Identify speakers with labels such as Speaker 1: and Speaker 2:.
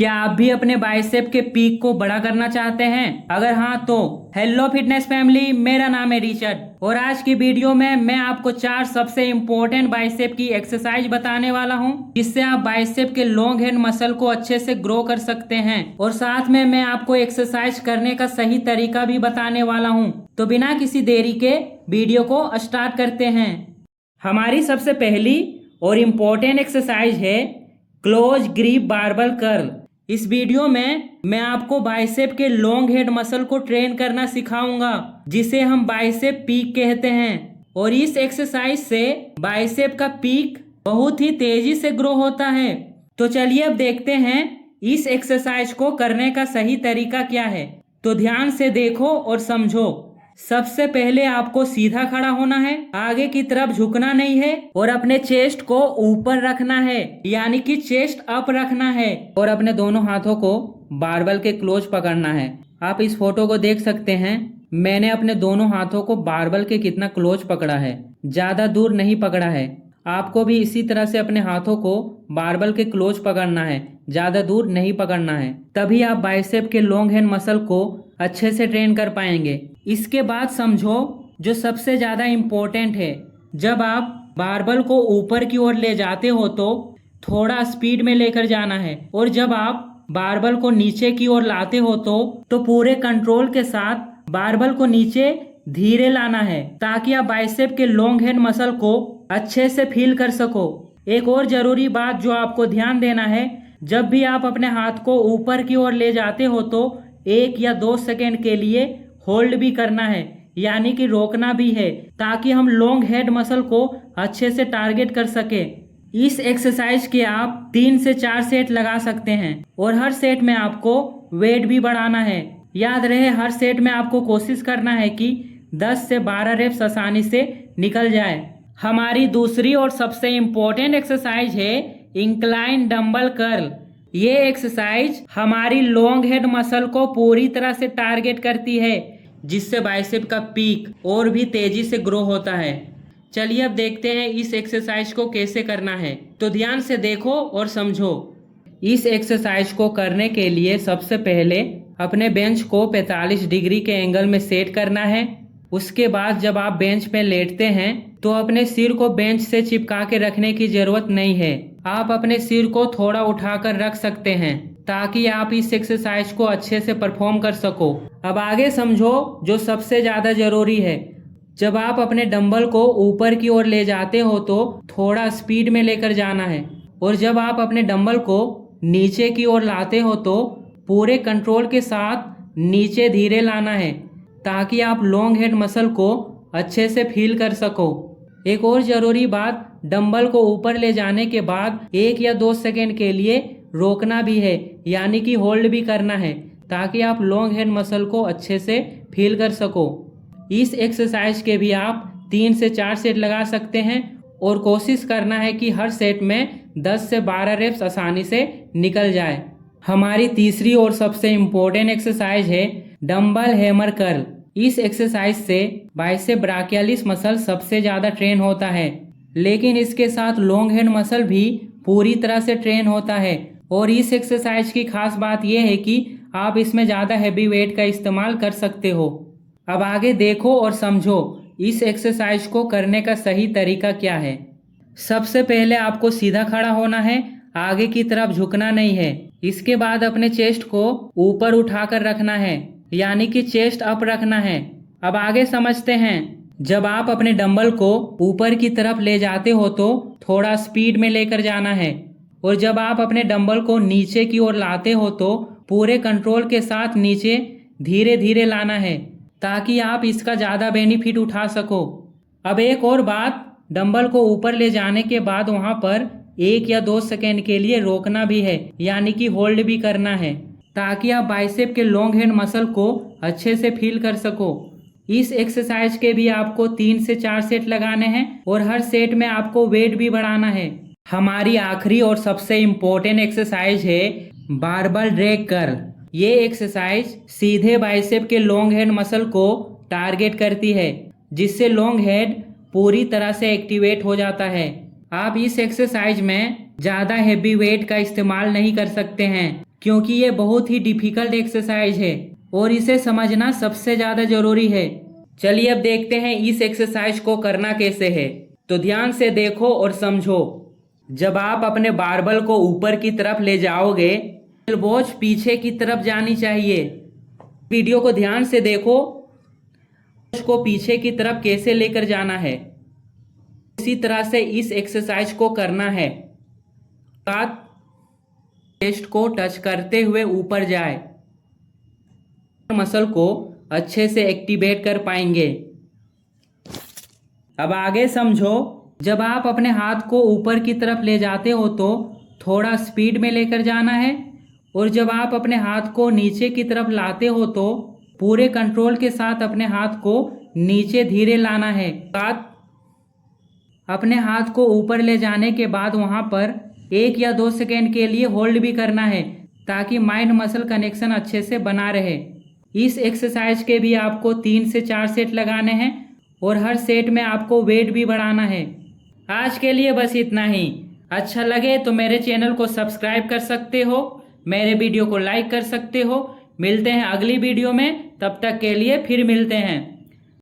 Speaker 1: क्या आप भी अपने बाइसेप के पीक को बड़ा करना चाहते हैं? अगर हाँ तो हेलो फिटनेस फैमिली, मेरा नाम है रिचर्ड और आज की वीडियो में मैं आपको 4 सबसे इम्पोर्टेंट बाइसेप की एक्सरसाइज बताने वाला हूं, जिससे आप बाइसेप के लॉन्ग हैंड मसल को अच्छे से ग्रो कर सकते हैं। और साथ में मैं आपको एक्सरसाइज करने का सही तरीका भी बताने वाला हूं। तो बिना किसी देरी के वीडियो को स्टार्ट करते हैं। हमारी सबसे पहली और इम्पोर्टेंट एक्सरसाइज है क्लोज ग्रिप बारबल कर्ल। इस वीडियो में मैं आपको बाइसेप के लॉन्ग हेड मसल को ट्रेन करना सिखाऊंगा, जिसे हम बाइसेप पीक कहते हैं। और इस एक्सरसाइज से बाइसेप का पीक बहुत ही तेजी से ग्रो होता है। तो चलिए अब देखते हैं इस एक्सरसाइज को करने का सही तरीका क्या है। तो ध्यान से देखो और समझो। सबसे पहले आपको सीधा खड़ा होना है, आगे की तरफ झुकना नहीं है और अपने चेस्ट को ऊपर रखना है, यानी कि चेस्ट अप रखना है। और अपने दोनों हाथों को बारबल के क्लोज पकड़ना है। आप इस फोटो को देख सकते हैं, मैंने अपने दोनों हाथों को बारबल के कितना क्लोज पकड़ा है, ज्यादा दूर नहीं पकड़ा है। आपको भी इसी तरह से अपने हाथों को बारबल के क्लोज पकड़ना है, ज्यादा दूर नहीं पकड़ना है। तभी आप बाइसेप के लॉन्ग हैंड मसल को अच्छे से ट्रेन कर पाएंगे। इसके बाद समझो जो सबसे ज्यादा इम्पोर्टेंट है, जब आप बारबल को ऊपर की ओर ले जाते हो तो थोड़ा स्पीड में लेकर जाना है, और जब आप बारबल को नीचे की ओर लाते हो तो पूरे कंट्रोल के साथ बारबल को नीचे धीरे लाना है, ताकि आप बाइसेप के लॉन्ग हैंड मसल को अच्छे से फील कर सको। एक और जरूरी बात जो आपको ध्यान देना है, जब भी आप अपने हाथ को ऊपर की ओर ले जाते हो तो 1 या 2 सेकेंड के लिए होल्ड भी करना है, यानी कि रोकना भी है, ताकि हम लॉन्ग हेड मसल को अच्छे से टारगेट कर सके। इस एक्सरसाइज के आप 3 से 4 सेट लगा सकते हैं और हर सेट में आपको वेट भी बढ़ाना है। याद रहे, हर सेट में आपको कोशिश करना है कि 10 से 12 रेप्स आसानी से निकल जाए। हमारी दूसरी और सबसे इम्पोर्टेंट एक्सरसाइज है इंक्लाइन डंबल कर्ल। ये एक्सरसाइज हमारी लॉन्ग हेड मसल को पूरी तरह से टारगेट करती है, जिससे बाइसेप का पीक और भी तेजी से ग्रो होता है। चलिए अब देखते हैं इस एक्सरसाइज को कैसे करना है। तो ध्यान से देखो और समझो। इस एक्सरसाइज को करने के लिए सबसे पहले अपने बेंच को 45 डिग्री के एंगल में सेट करना है। उसके बाद जब आप बेंच पे लेटते हैं तो अपने सिर को बेंच से चिपका के रखने की जरूरत नहीं है। आप अपने सिर को थोड़ा उठाकर रख सकते हैं, ताकि आप इस एक्सरसाइज को अच्छे से परफॉर्म कर सको। अब आगे समझो जो सबसे ज्यादा जरूरी है। जब आप अपने डंबल को ऊपर की ओर ले जाते हो तो थोड़ा स्पीड में लेकर जाना है, और जब आप अपने डंबल को नीचे की ओर लाते हो तो पूरे कंट्रोल के साथ नीचे धीरे लाना है, ताकि आप लॉन्ग हेड मसल को अच्छे से फील कर सको। एक और जरूरी बात, डंबल को ऊपर ले जाने के बाद 1 या 2 सेकेंड के लिए रोकना भी है, यानी कि होल्ड भी करना है, ताकि आप लॉन्ग हेड मसल को अच्छे से फील कर सको। इस एक्सरसाइज के भी आप 3 से 4 सेट लगा सकते हैं, और कोशिश करना है कि हर सेट में 10 से 12 रेप्स आसानी से निकल जाए। हमारी तीसरी और सबसे इम्पोर्टेंट एक्सरसाइज है डंबल हैमर कर्ल। इस एक्सरसाइज से बाइसेप ब्राकियालिस मसल सबसे ज्यादा ट्रेन होता है, लेकिन इसके साथ लॉन्ग हैंड मसल भी पूरी तरह से ट्रेन होता है। और इस एक्सरसाइज की खास बात यह है कि आप इसमें ज्यादा हैवी वेट का इस्तेमाल कर सकते हो। अब आगे देखो और समझो इस एक्सरसाइज को करने का सही तरीका क्या है। सबसे पहले आपको सीधा खड़ा होना है, आगे की तरफ झुकना नहीं है। इसके बाद अपने चेस्ट को ऊपर उठाकर रखना है, यानी कि चेस्ट अप रखना है। अब आगे समझते हैं। जब आप अपने डंबल को ऊपर की तरफ ले जाते हो तो थोड़ा स्पीड में लेकर जाना है, और जब आप अपने डंबल को नीचे की ओर लाते हो तो पूरे कंट्रोल के साथ नीचे धीरे धीरे लाना है, ताकि आप इसका ज्यादा बेनिफिट उठा सको। अब एक और बात, डंबल को ऊपर ले जाने के बाद वहां पर 1 या 2 सेकेंड के लिए रोकना भी है, यानी कि होल्ड भी करना है, ताकि आप बाइसेप के लॉन्ग हैंड मसल को अच्छे से फील कर सको। इस एक्सरसाइज के भी आपको 3 से 4 सेट लगाने हैं, और हर सेट में आपको वेट भी बढ़ाना है। हमारी आखिरी और सबसे इम्पोर्टेंट एक्सरसाइज है बारबल ड्रैग कर्ल। ये एक्सरसाइज सीधे बाइसेप के लॉन्ग हेड मसल को टारगेट करती है, जिससे लॉन्ग हेड पूरी तरह से एक्टिवेट हो जाता है। आप इस एक्सरसाइज में ज्यादा हेवी वेट का इस्तेमाल नहीं कर सकते हैं, क्योंकि ये बहुत ही डिफिकल्ट एक्सरसाइज है और इसे समझना सबसे ज़्यादा जरूरी है। चलिए अब देखते हैं इस एक्सरसाइज को करना कैसे है। तो ध्यान से देखो और समझो। जब आप अपने बारबल को ऊपर की तरफ ले जाओगे, एल्बोज पीछे की तरफ जानी चाहिए। वीडियो को ध्यान से देखो, उसको पीछे की तरफ कैसे लेकर जाना है। इसी तरह से इस एक्सरसाइज को करना है। हाथ चेस्ट को टच करते हुए ऊपर जाए, मसल को अच्छे से एक्टिवेट कर पाएंगे। अब आगे समझो। जब आप अपने हाथ को ऊपर की तरफ ले जाते हो तो थोड़ा स्पीड में लेकर जाना है, और जब आप अपने हाथ को नीचे की तरफ लाते हो तो पूरे कंट्रोल के साथ अपने हाथ को नीचे धीरे लाना है। अपने हाथ को ऊपर ले जाने के बाद वहां पर 1 या 2 सेकेंड के लिए होल्ड भी करना है, ताकि माइंड मसल कनेक्शन अच्छे से बना रहे। इस एक्सरसाइज के भी आपको 3 से 4 सेट लगाने हैं और हर सेट में आपको वेट भी बढ़ाना है। आज के लिए बस इतना ही। अच्छा लगे तो मेरे चैनल को सब्सक्राइब कर सकते हो, मेरे वीडियो को लाइक कर सकते हो। मिलते हैं अगली वीडियो में, तब तक के लिए फिर मिलते हैं।